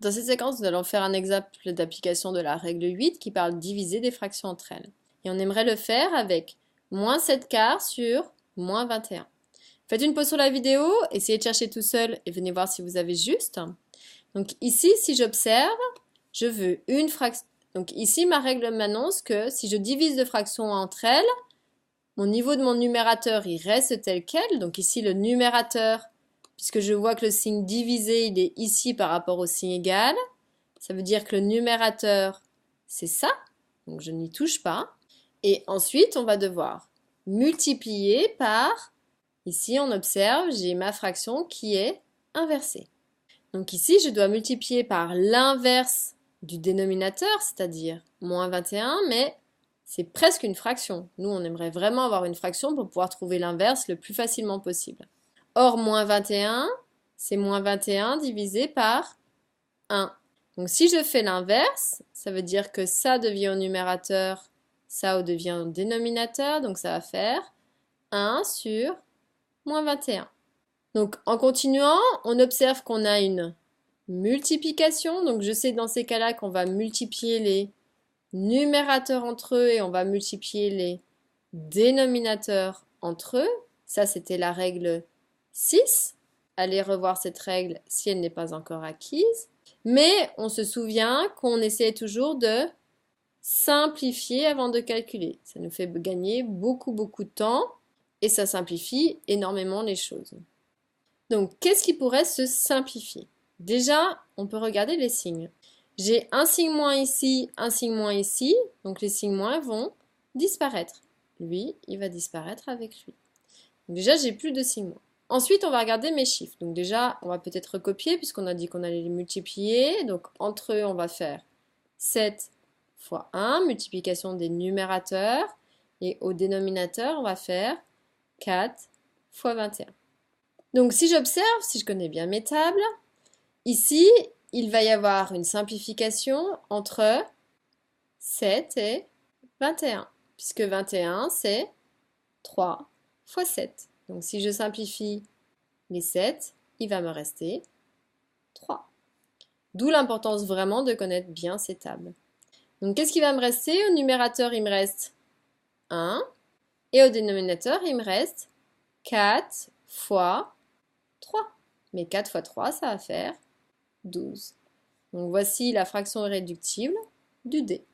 Dans cette séquence, nous allons faire un exemple d'application de la règle 8 qui parle de diviser des fractions entre elles. Et on aimerait le faire avec moins 7 quarts sur moins 21. Faites une pause sur la vidéo, essayez de chercher tout seul et venez voir si vous avez juste. Donc ici, si j'observe, je veux une fraction. Donc ici, ma règle m'annonce que si je divise deux fractions entre elles, mon niveau de mon numérateur, il reste tel quel. Donc ici, le numérateur, puisque je vois que le signe divisé, il est ici par rapport au signe égal, ça veut dire que le numérateur, c'est ça. Donc je n'y touche pas. Et ensuite, on va devoir multiplier par, ici on observe, j'ai ma fraction qui est inversée. Donc ici, je dois multiplier par l'inverse du dénominateur, c'est-à-dire moins 21, mais c'est presque une fraction. Nous, on aimerait vraiment avoir une fraction pour pouvoir trouver l'inverse le plus facilement possible. Or, moins 21, c'est moins 21 divisé par 1. Donc si je fais l'inverse, ça veut dire que ça devient au numérateur, ça devient au dénominateur, donc ça va faire 1 sur moins 21. Donc en continuant, on observe qu'on a une multiplication. Donc je sais dans ces cas-là qu'on va multiplier les numérateurs entre eux et on va multiplier les dénominateurs entre eux. Ça, c'était la règle 6. Allez revoir cette règle si elle n'est pas encore acquise. Mais on se souvient qu'on essaie toujours de simplifier avant de calculer. Ça nous fait gagner beaucoup de temps et ça simplifie énormément les choses. Donc, qu'est-ce qui pourrait se simplifier? Déjà, on peut regarder les signes. J'ai un signe moins ici, un signe moins ici, donc les signes moins vont disparaître. Lui, il va disparaître avec lui. Donc déjà, j'ai plus de signes moins. Ensuite, on va regarder mes chiffres. Donc déjà, on va peut-être recopier puisqu'on a dit qu'on allait les multiplier. Donc entre eux, on va faire 7 fois 1, multiplication des numérateurs. Et au dénominateur, on va faire 4 fois 21. Donc si j'observe, si je connais bien mes tables, ici, il va y avoir une simplification entre 7 et 21, puisque 21, c'est 3 fois 7. Donc si je simplifie les 7, il va me rester 3. D'où l'importance vraiment de connaître bien ces tables. Donc qu'est-ce qui va me rester? Au numérateur, il me reste 1. Et au dénominateur, il me reste 4 fois 3. Mais 4 fois 3, ça va faire 12. Donc voici la fraction irréductible du D.